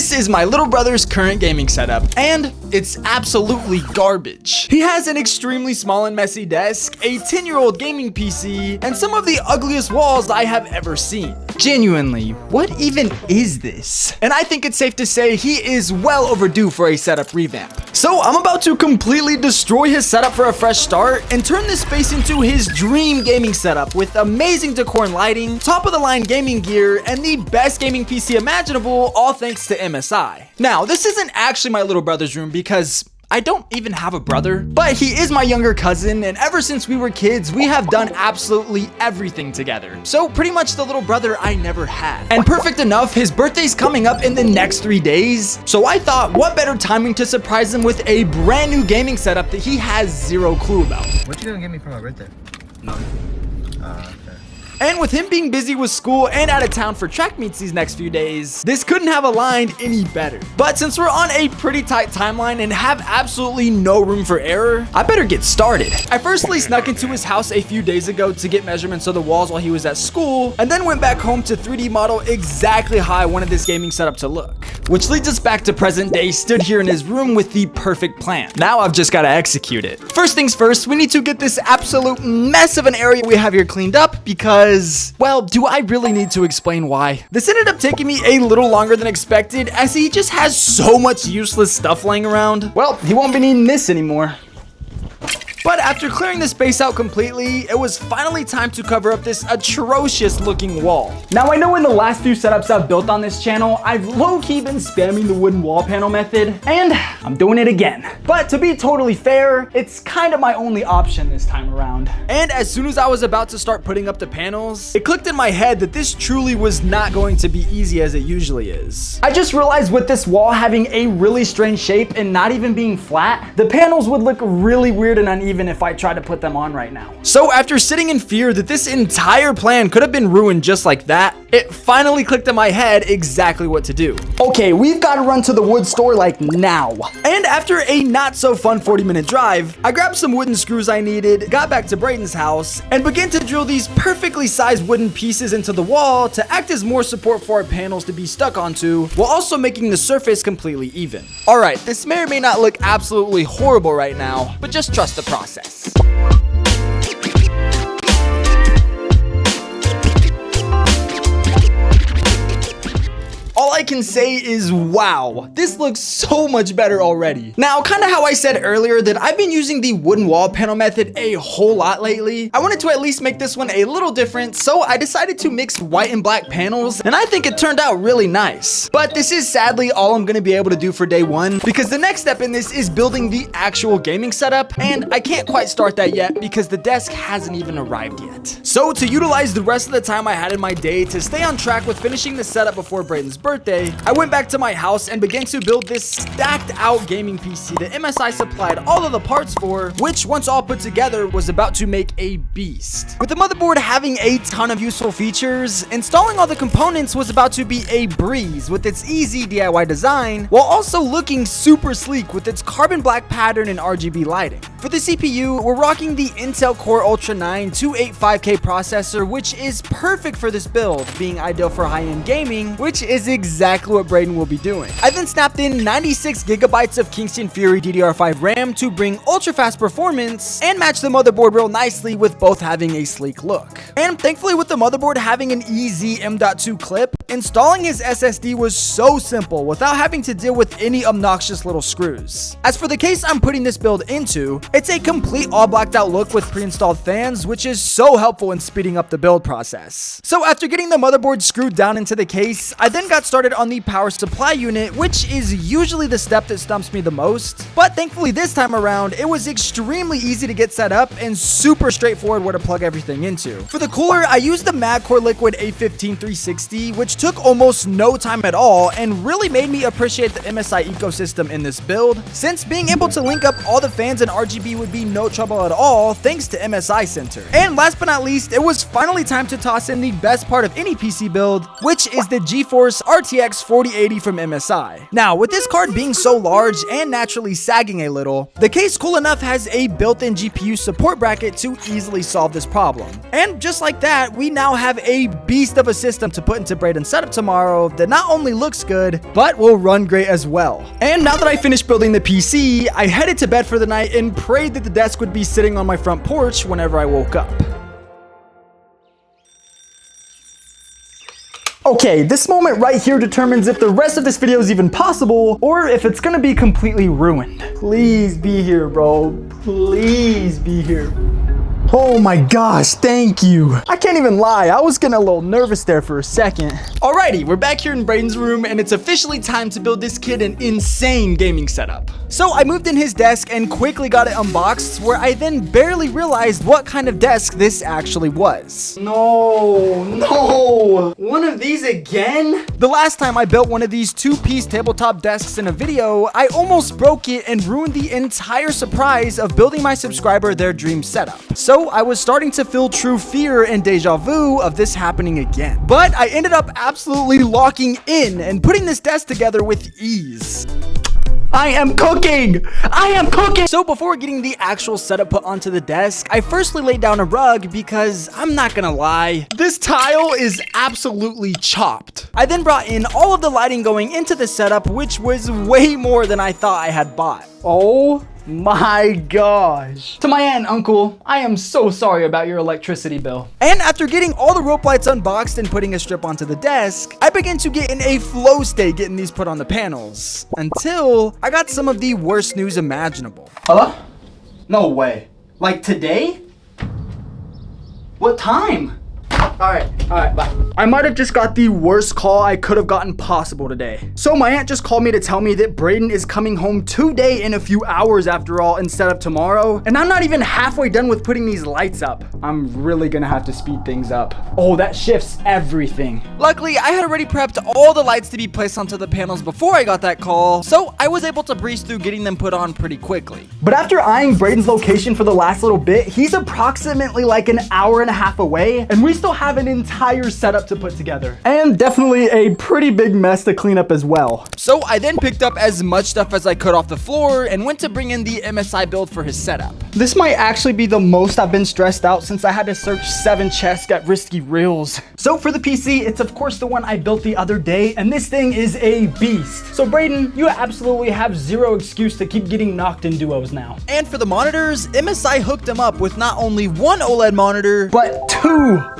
This is my little brother's current gaming setup, and it's absolutely garbage. He has an extremely small and messy desk, a 10-year-old gaming PC, and some of the ugliest walls I have ever seen. Genuinely, what even is this? And I think it's safe to say he is well overdue for a setup revamp. So I'm about to completely destroy his setup for a fresh start and turn this space into his dream gaming setup with amazing decor and lighting, top of the line gaming gear, and the best gaming PC imaginable, all thanks to MSI. Now, this isn't actually my little brother's room because I don't even have a brother, but he is my younger cousin, and ever since we were kids, we have done absolutely everything together. So pretty much the little brother I never had. And perfect enough, his birthday's coming up in the next 3 days, so I thought what better timing to surprise him with a brand new gaming setup that he has zero clue about. What you gonna get me for my birthday? No. Okay. And with him being busy with school and out of town for track meets these next few days, this couldn't have aligned any better. But since we're on a pretty tight timeline and have absolutely no room for error, I better get started. I firstly snuck into his house a few days ago to get measurements of the walls while he was at school, and then went back home to 3D model exactly how I wanted this gaming setup to look. Which leads us back to present day, stood here in his room with the perfect plan. Now I've just got to execute it. First things first, we need to get this absolute mess of an area we have here cleaned up because, well, do I really need to explain why? This ended up taking me a little longer than expected as he just has so much useless stuff laying around. Well, he won't be needing this anymore. But after clearing the space out completely, it was finally time to cover up this atrocious looking wall. Now I know in the last few setups I've built on this channel, I've low-key been spamming the wooden wall panel method, and I'm doing it again. But to be totally fair, it's kind of my only option this time around. And as soon as I was about to start putting up the panels, it clicked in my head that this truly was not going to be easy as it usually is. I just realized with this wall having a really strange shape and not even being flat, the panels would look really weird and uneven if I tried to put them on right now. So after sitting in fear that this entire plan could have been ruined just like that, it finally clicked in my head exactly what to do. Okay, we've got to run to the wood store like now. And after a not so fun 40-minute drive, I grabbed some wooden screws I needed, got back to Braden's house, and began to drill these perfectly sized wooden pieces into the wall to act as more support for our panels to be stuck onto, while also making the surface completely even. Alright, this may or may not look absolutely horrible right now, but just trust the process. All I can say is wow, this looks so much better already. Now, kind of how I said earlier that I've been using the wooden wall panel method a whole lot lately, I wanted to at least make this one a little different, so I decided to mix white and black panels, and I think it turned out really nice. But this is sadly all I'm gonna be able to do for day one, because the next step in this is building the actual gaming setup, and I can't quite start that yet because the desk hasn't even arrived yet. So to utilize the rest of the time I had in my day to stay on track with finishing the setup before Braden's birthday, I went back to my house and began to build this stacked out gaming PC that MSI supplied all of the parts for, which once all put together was about to make a beast. With the motherboard having a ton of useful features, installing all the components was about to be a breeze with its easy DIY design, while also looking super sleek with its carbon black pattern and RGB lighting. For the CPU, we're rocking the Intel Core Ultra 9 285K processor, which is perfect for this build, being ideal for high-end gaming, which is exactly what Braden will be doing. I then snapped in 96 gigabytes of Kingston Fury DDR5 RAM to bring ultra fast performance and match the motherboard real nicely with both having a sleek look. And thankfully with the motherboard having an easy M.2 clip, installing his SSD was so simple without having to deal with any obnoxious little screws. As for the case I'm putting this build into, it's a complete all blacked out look with pre-installed fans, which is so helpful in speeding up the build process. So after getting the motherboard screwed down into the case, I then got started on the power supply unit, which is usually the step that stumps me the most, but thankfully this time around it was extremely easy to get set up and super straightforward where to plug everything into. For the cooler, I used the MagCore Liquid A15360, which took almost no time at all and really made me appreciate the MSI ecosystem in this build, since being able to link up all the fans and RGB would be no trouble at all thanks to MSI Center. And last but not least, it was finally time to toss in the best part of any PC build, which is the GeForce RTX 4080 from MSI. Now, with this card being so large and naturally sagging a little, the case cool enough has a built-in GPU support bracket to easily solve this problem. And just like that, we now have a beast of a system to put into Braden's setup tomorrow that not only looks good, but will run great as well. And now that I finished building the PC, I headed to bed for the night and prayed that the desk would be sitting on my front porch whenever I woke up. Okay, this moment right here determines if the rest of this video is even possible or if it's gonna be completely ruined. Please be here, bro. Please be here. Oh my gosh, thank you. I can't even lie, I was getting a little nervous there for a second. Alrighty, we're back here in Braden's room and it's officially time to build this kid an insane gaming setup. So I moved in his desk and quickly got it unboxed, where I then barely realized what kind of desk this actually was. No, one of these again? The last time I built one of these two-piece tabletop desks in a video, I almost broke it and ruined the entire surprise of building my subscriber their dream setup. So I was starting to feel true fear and deja vu of this happening again. But I ended up absolutely locking in and putting this desk together with ease. I am cooking! I am cooking! So before getting the actual setup put onto the desk, I firstly laid down a rug because I'm not gonna lie, this tile is absolutely chopped. I then brought in all of the lighting going into the setup, which was way more than I thought I had bought. Oh my gosh. To my aunt and uncle, I am so sorry about your electricity bill. And after getting all the rope lights unboxed and putting a strip onto the desk, I began to get in a flow state getting these put on the panels, until I got some of the worst news imaginable. Hello? No way. Like today? What time? All right, bye. I might have just got the worst call I could have gotten possible today. So my aunt just called me to tell me that Braden is coming home today in a few hours after all instead of tomorrow. And I'm not even halfway done with putting these lights up. I'm really gonna have to speed things up. Oh, that shifts everything. Luckily, I had already prepped all the lights to be placed onto the panels before I got that call, so I was able to breeze through getting them put on pretty quickly. But after eyeing Braden's location for the last little bit, he's approximately like an hour and a half away, and we still have an entire setup to put together. And definitely a pretty big mess to clean up as well. So I then picked up as much stuff as I could off the floor and went to bring in the MSI build for his setup. This might actually be the most I've been stressed out since I had to search 7 chests at risky reels. So for the PC, it's of course the one I built the other day, and this thing is a beast. So Braden, you absolutely have zero excuse to keep getting knocked in duos now. And for the monitors, MSI hooked them up with not only one OLED monitor, but 2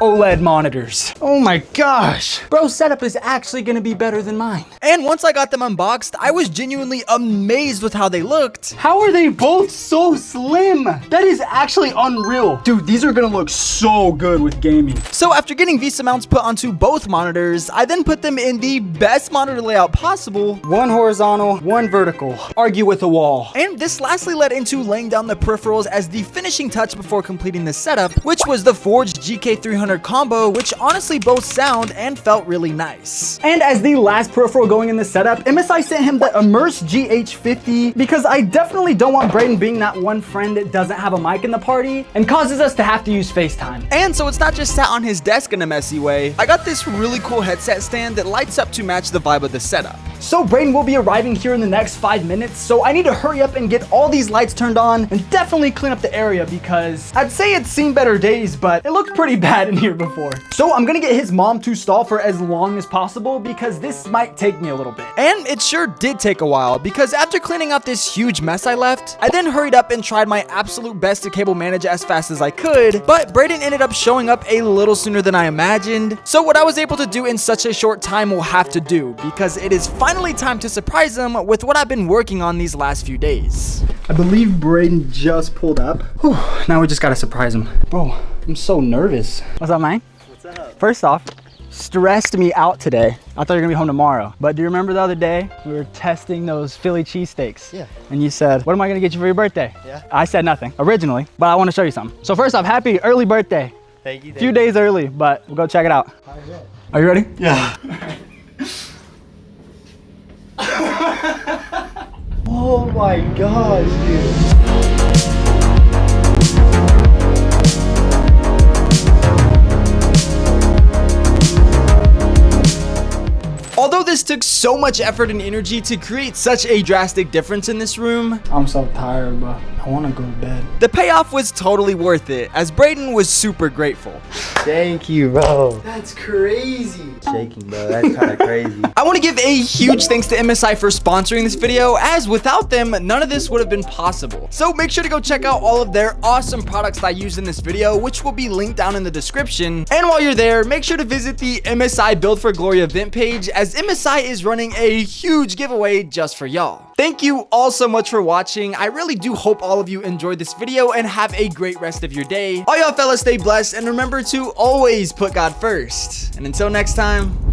OLED monitors. Oh my gosh. Bro's setup is actually gonna be better than mine. And once I got them unboxed, I was genuinely amazed with how they looked. How are they both so slim? That is actually unreal. Dude, these are gonna look so good with gaming. So after getting VESA mounts put onto both monitors, I then put them in the best monitor layout possible. One horizontal, one vertical. Argue with the wall. And this lastly led into laying down the peripherals as the finishing touch before completing the setup, which was the Forged GK300 combo, which honestly both sound and felt really nice. And as the last peripheral going in the setup, MSI sent him the Immerse GH50 because I definitely don't want Braden being that one friend that doesn't have a mic in the party and causes us to have to use FaceTime. And so it's not just sat on his desk in a messy way. I got this really cool headset stand that lights up to match the vibe of the setup. So Braden will be arriving here in the next 5 minutes, so I need to hurry up and get all these lights turned on and definitely clean up the area because I'd say it's seen better days, but it looked pretty bad in here before. So I'm gonna get his mom to stall for as long as possible because this might take me a little bit. And it sure did take a while because after cleaning up this huge mess I left, I then hurried up and tried my absolute best to cable manage as fast as I could, but Braden ended up showing up a little sooner than I imagined. So what I was able to do in such a short time will have to do because it is finally time to surprise him with what I've been working on these last few days. I believe Braden just pulled up. Whew, now we just gotta surprise him. Bro, I'm so nervous. What's up, man? What's up? First off, stressed me out today. I thought you were gonna be home tomorrow. But do you remember the other day we were testing those Philly cheesesteaks? Yeah. And you said, what am I gonna get you for your birthday? Yeah. I said nothing originally, but I wanna show you something. So first off, happy early birthday. Thank you. A few days early, but we'll go check it out. Are you ready? Yeah. Oh my gosh, dude. Although this took so much effort and energy to create such a drastic difference in this room. I'm so tired, bro. I want to go to bed. The payoff was totally worth it, as Brayden was super grateful. Thank you, bro. That's crazy. Shaking, bro. That's kind of crazy. I want to give a huge thanks to MSI for sponsoring this video, as without them, none of this would have been possible. So make sure to go check out all of their awesome products that I used in this video, which will be linked down in the description. And while you're there, make sure to visit the MSI Build for Glory event page, as MSI is running a huge giveaway just for y'all. Thank you all so much for watching. I really do hope all of you enjoyed this video and have a great rest of your day. All y'all fellas stay blessed and remember to always put God first. And until next time,